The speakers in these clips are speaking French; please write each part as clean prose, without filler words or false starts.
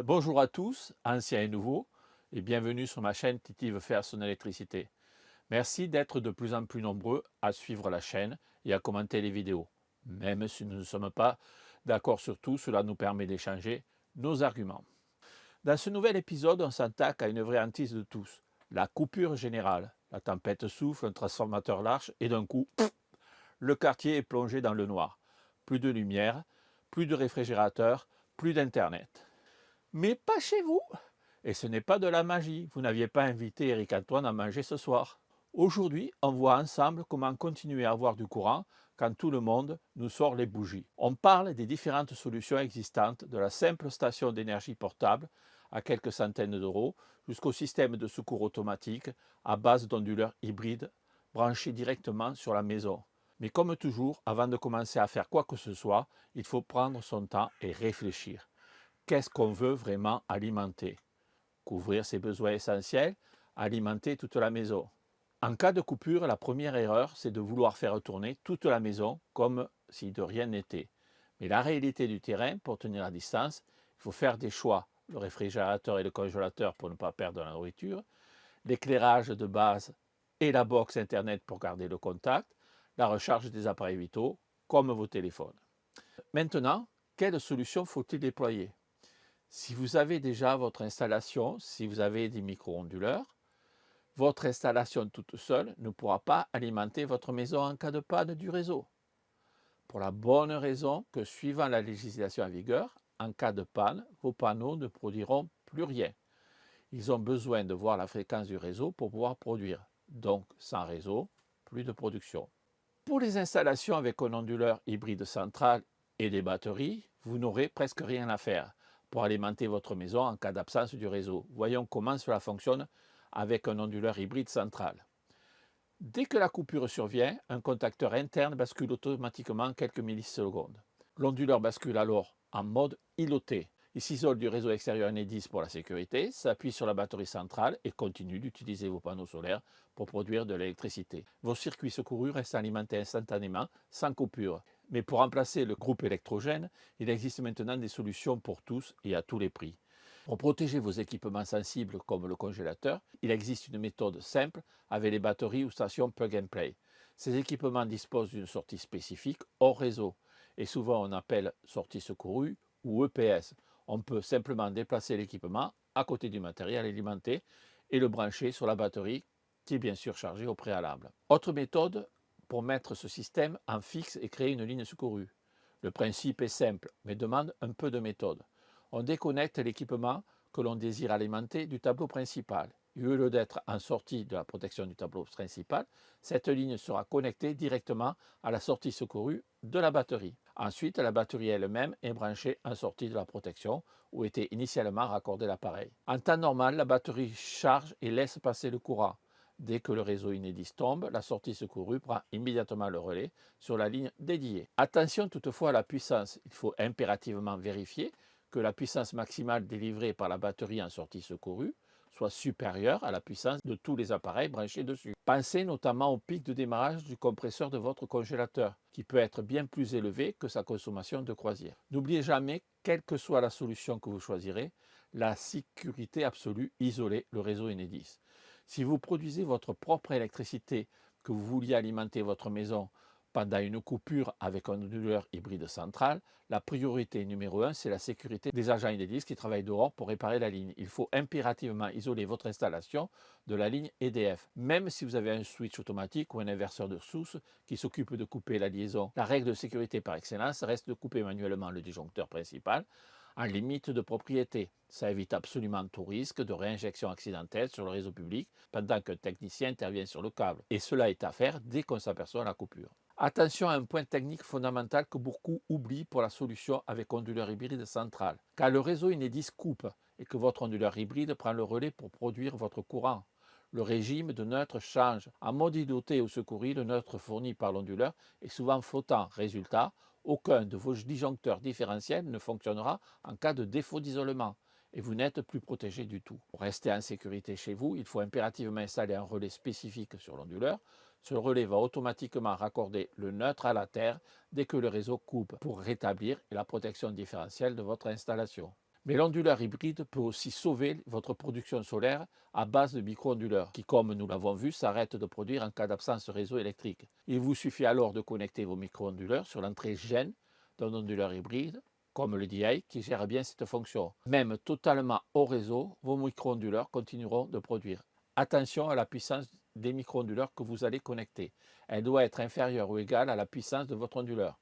Bonjour à tous, anciens et nouveaux, et bienvenue sur ma chaîne Titi veut faire son électricité. Merci d'être de plus en plus nombreux à suivre la chaîne et à commenter les vidéos. Même si nous ne sommes pas d'accord sur tout, cela nous permet d'échanger nos arguments. Dans ce nouvel épisode, on s'attaque à une vraie hantise de tous, la coupure générale. La tempête souffle, un transformateur lâche et d'un coup, le quartier est plongé dans le noir. Plus de lumière, plus de réfrigérateur, plus d'internet. Mais pas chez vous. Et ce n'est pas de la magie. Vous n'aviez pas invité Eric Antoine à manger ce soir. Aujourd'hui, on voit ensemble comment continuer à avoir du courant quand tout le monde nous sort les bougies. On parle des différentes solutions existantes, de la simple station d'énergie portable à quelques centaines d'euros jusqu'au système de secours automatique à base d'onduleurs hybrides branchés directement sur la maison. Mais comme toujours, avant de commencer à faire quoi que ce soit, il faut prendre son temps et réfléchir. Qu'est-ce qu'on veut vraiment alimenter? Couvrir ses besoins essentiels, alimenter toute la maison. En cas de coupure, la première erreur, c'est de vouloir faire tourner toute la maison comme si de rien n'était. Mais la réalité du terrain, pour tenir la distance, il faut faire des choix. Le réfrigérateur et le congélateur pour ne pas perdre la nourriture, l'éclairage de base et la box Internet pour garder le contact, la recharge des appareils vitaux, comme vos téléphones. Maintenant, quelle solution faut-il déployer? Si vous avez déjà votre installation, si vous avez des micro-onduleurs, votre installation toute seule ne pourra pas alimenter votre maison en cas de panne du réseau. Pour la bonne raison que suivant la législation en vigueur, en cas de panne, vos panneaux ne produiront plus rien. Ils ont besoin de voir la fréquence du réseau pour pouvoir produire. Donc, sans réseau, plus de production. Pour les installations avec un onduleur hybride central et des batteries, vous n'aurez presque rien à faire pour alimenter votre maison en cas d'absence du réseau. Voyons comment cela fonctionne avec un onduleur hybride central. Dès que la coupure survient, un contacteur interne bascule automatiquement quelques millisecondes. L'onduleur bascule alors en mode îloté. Il s'isole du réseau extérieur Enedis pour la sécurité, s'appuie sur la batterie centrale et continue d'utiliser vos panneaux solaires pour produire de l'électricité. Vos circuits secourus restent alimentés instantanément, sans coupure. Mais pour remplacer le groupe électrogène, il existe maintenant des solutions pour tous et à tous les prix. Pour protéger vos équipements sensibles comme le congélateur, il existe une méthode simple avec les batteries ou stations plug and play. Ces équipements disposent d'une sortie spécifique hors réseau et souvent on appelle sortie secourue ou EPS. On peut simplement déplacer l'équipement à côté du matériel alimenté et le brancher sur la batterie qui est bien sûr chargée au préalable. Autre méthode pour mettre ce système en fixe et créer une ligne secourue. Le principe est simple mais demande un peu de méthode. On déconnecte l'équipement que l'on désire alimenter du tableau principal. Et au lieu d'être en sortie de la protection du tableau principal, cette ligne sera connectée directement à la sortie secourue de la batterie. Ensuite, la batterie elle-même est branchée en sortie de la protection où était initialement raccordé l'appareil. En temps normal, la batterie charge et laisse passer le courant. Dès que le réseau Enedis tombe, la sortie secourue prend immédiatement le relais sur la ligne dédiée. Attention toutefois à la puissance. Il faut impérativement vérifier que la puissance maximale délivrée par la batterie en sortie secourue soit supérieure à la puissance de tous les appareils branchés dessus. Pensez notamment au pic de démarrage du compresseur de votre congélateur, qui peut être bien plus élevé que sa consommation de croisière. N'oubliez jamais, quelle que soit la solution que vous choisirez, la sécurité absolue, isoler le réseau Enedis. Si vous produisez votre propre électricité, que vous vouliez alimenter votre maison pendant une coupure avec un onduleur hybride central, la priorité numéro 1, c'est la sécurité des agents Enedis qui travaillent dehors pour réparer la ligne. Il faut impérativement isoler votre installation de la ligne EDF, même si vous avez un switch automatique ou un inverseur de source qui s'occupe de couper la liaison. La règle de sécurité par excellence reste de couper manuellement le disjoncteur principal en limite de propriété. Ça évite absolument tout risque de réinjection accidentelle sur le réseau public pendant qu'un technicien intervient sur le câble. Et cela est à faire dès qu'on s'aperçoit la coupure. Attention à un point technique fondamental que beaucoup oublient pour la solution avec onduleur hybride central. Quand le réseau Enedis coupe et que votre onduleur hybride prend le relais pour produire votre courant, le régime de neutre change. En mode îloté ou secouru, le neutre fourni par l'onduleur est souvent flottant. Résultat, aucun de vos disjoncteurs différentiels ne fonctionnera en cas de défaut d'isolement et vous n'êtes plus protégé du tout. Pour rester en sécurité chez vous, il faut impérativement installer un relais spécifique sur l'onduleur. Ce relais va automatiquement raccorder le neutre à la terre dès que le réseau coupe pour rétablir la protection différentielle de votre installation. Mais l'onduleur hybride peut aussi sauver votre production solaire à base de micro-onduleurs, qui, comme nous l'avons vu, s'arrêtent de produire en cas d'absence de réseau électrique. Il vous suffit alors de connecter vos micro-onduleurs sur l'entrée GEN d'un onduleur hybride, comme le DI, qui gère bien cette fonction. Même totalement hors réseau, vos micro-onduleurs continueront de produire. Attention à la puissance des micro-onduleurs que vous allez connecter. Elle doit être inférieure ou égale à la puissance de votre onduleur.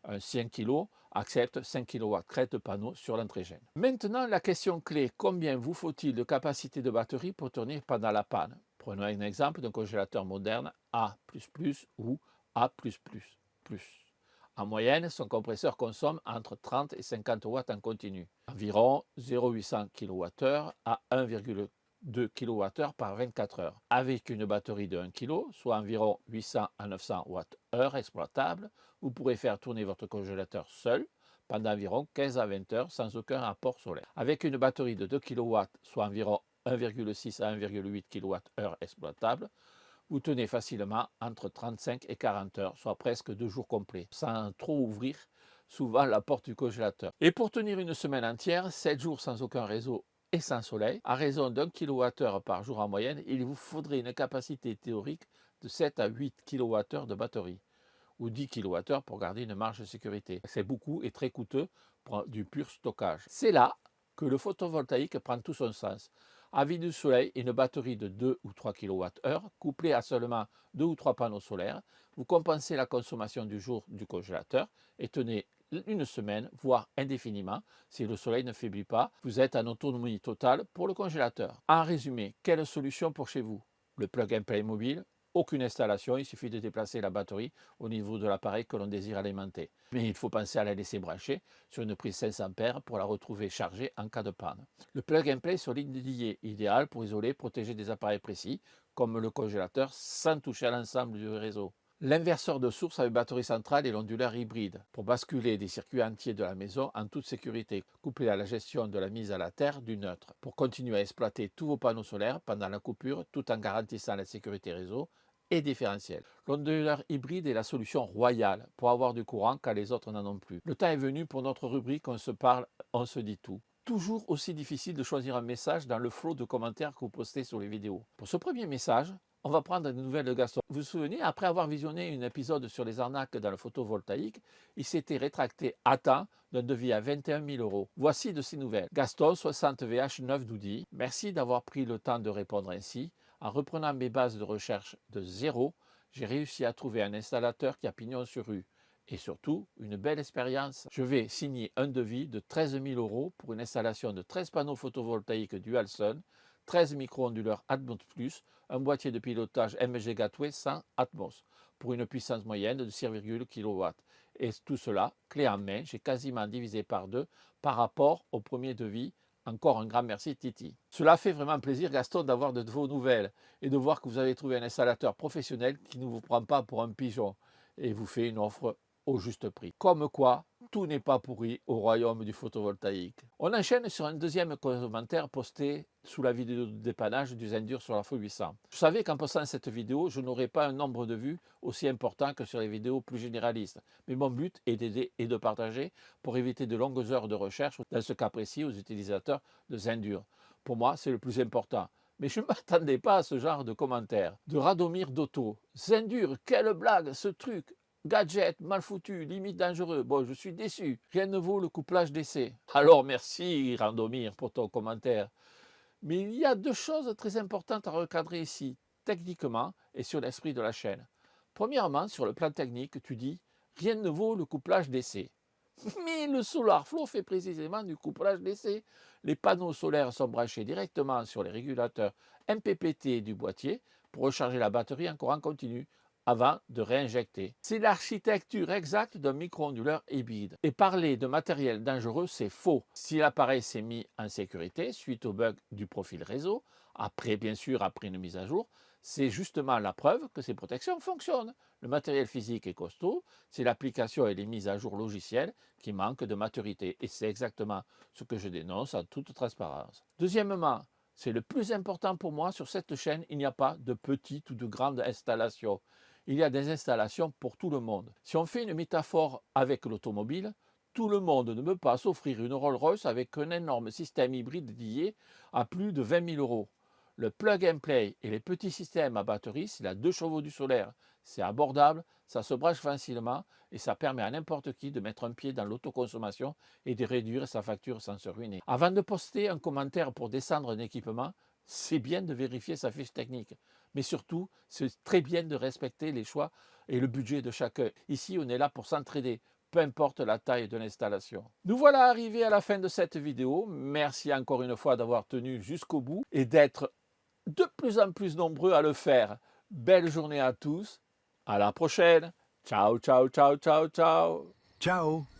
Un 5 kg accepte 5 kW crête de panneau sur l'entrée GEN. Maintenant, la question clé, combien vous faut-il de capacité de batterie pour tenir pendant la panne? Prenons un exemple d'un congélateur moderne A++ ou A++. En moyenne, son compresseur consomme entre 30 et 50 watts en continu, environ 0,800 kWh à 1,2 kWh par 24 heures. Avec une batterie de 1 kg, soit environ 800 à 900 Wh exploitables, vous pourrez faire tourner votre congélateur seul pendant environ 15 à 20 heures sans aucun apport solaire. Avec une batterie de 2 kW, soit environ 1,6 à 1,8 kWh exploitables, vous tenez facilement entre 35 et 40 heures, soit presque 2 jours complets, sans trop ouvrir souvent la porte du congélateur. Et pour tenir une semaine entière, 7 jours sans aucun réseau et sans soleil, à raison d'1 kWh par jour en moyenne, il vous faudrait une capacité théorique de 7 à 8 kWh de batterie, ou 10 kWh pour garder une marge de sécurité. C'est beaucoup et très coûteux pour du pur stockage. C'est là que le photovoltaïque prend tout son sens. À vue du soleil, une batterie de 2 ou 3 kWh, couplée à seulement 2 ou 3 panneaux solaires, vous compensez la consommation du jour du congélateur et tenez une semaine, voire indéfiniment, si le soleil ne faiblit pas, vous êtes en autonomie totale pour le congélateur. En résumé, quelle solution pour chez vous? Le plug-and-play mobile, aucune installation, il suffit de déplacer la batterie au niveau de l'appareil que l'on désire alimenter. Mais il faut penser à la laisser brancher sur une prise 500 A pour la retrouver chargée en cas de panne. Le plug-and-play sur ligne dédiée, idéal pour isoler et protéger des appareils précis, comme le congélateur, sans toucher à l'ensemble du réseau. L'inverseur de source avec batterie centrale et l'onduleur hybride, pour basculer des circuits entiers de la maison en toute sécurité, couplé à la gestion de la mise à la terre du neutre, pour continuer à exploiter tous vos panneaux solaires pendant la coupure, tout en garantissant la sécurité réseau et différentiel. L'onduleur hybride est la solution royale pour avoir du courant quand les autres n'en ont plus. Le temps est venu pour notre rubrique On se parle, on se dit tout. Toujours aussi difficile de choisir un message dans le flot de commentaires que vous postez sur les vidéos. Pour ce premier message, on va prendre des nouvelles de Gaston. Vous vous souvenez, après avoir visionné un épisode sur les arnaques dans le photovoltaïque, il s'était rétracté à temps d'un devis à 21 000 euros. Voici de ces nouvelles. Gaston, 60 VH 9 Doudi, merci d'avoir pris le temps de répondre ainsi. En reprenant mes bases de recherche de zéro, j'ai réussi à trouver un installateur qui a pignon sur rue. Et surtout, une belle expérience. Je vais signer un devis de 13 000 euros pour une installation de 13 panneaux photovoltaïques Dualsun, 13 micro-onduleurs Atmos+, un boîtier de pilotage MG Gateway sans Atmos, pour une puissance moyenne de 6,0 kW. Et tout cela, clé en main, j'ai quasiment divisé par 2 par rapport au premier devis. Encore un grand merci Titi. Cela fait vraiment plaisir Gaston d'avoir de vos nouvelles et de voir que vous avez trouvé un installateur professionnel qui ne vous prend pas pour un pigeon et vous fait une offre au juste prix. Comme quoi, tout n'est pas pourri au royaume du photovoltaïque. On enchaîne sur un deuxième commentaire posté sous la vidéo de dépannage du Zendur sur la Feu 800. Je savais qu'en postant cette vidéo, je n'aurais pas un nombre de vues aussi important que sur les vidéos plus généralistes. Mais mon but est d'aider et de partager pour éviter de longues heures de recherche, dans ce cas précis aux utilisateurs de Zendur. Pour moi, c'est le plus important. Mais je ne m'attendais pas à ce genre de commentaires. De Radomir Dotto. Zendur, quelle blague, ce truc! Gadget, mal foutu, limite dangereux. Bon, je suis déçu. Rien ne vaut le couplage d'essai. Alors merci Randomir pour ton commentaire. Mais il y a deux choses très importantes à recadrer ici, techniquement et sur l'esprit de la chaîne. Premièrement, sur le plan technique, tu dis rien ne vaut le couplage d'essai. Mais le SolarFlow fait précisément du couplage d'essai. Les panneaux solaires sont branchés directement sur les régulateurs MPPT du boîtier pour recharger la batterie en courant continu avant de réinjecter. C'est l'architecture exacte d'un micro-onduleur hybride. Et parler de matériel dangereux, c'est faux. Si l'appareil s'est mis en sécurité suite au bug du profil réseau, bien sûr après une mise à jour, c'est justement la preuve que ces protections fonctionnent. Le matériel physique est costaud, c'est l'application et les mises à jour logicielles qui manquent de maturité. Et c'est exactement ce que je dénonce en toute transparence. Deuxièmement, c'est le plus important pour moi, sur cette chaîne, il n'y a pas de petites ou de grandes installations. Il y a des installations pour tout le monde. Si on fait une métaphore avec l'automobile, tout le monde ne peut pas s'offrir une Rolls-Royce avec un énorme système hybride dédié à plus de 20 000 euros. Le plug and play et les petits systèmes à batterie, s'il a 2 chevaux du solaire, c'est abordable, ça se branche facilement et ça permet à n'importe qui de mettre un pied dans l'autoconsommation et de réduire sa facture sans se ruiner. Avant de poster un commentaire pour descendre un équipement, c'est bien de vérifier sa fiche technique. Mais surtout, c'est très bien de respecter les choix et le budget de chacun. Ici, on est là pour s'entraider, peu importe la taille de l'installation. Nous voilà arrivés à la fin de cette vidéo. Merci encore une fois d'avoir tenu jusqu'au bout et d'être de plus en plus nombreux à le faire. Belle journée à tous. À la prochaine. Ciao, ciao, ciao, ciao, ciao. Ciao.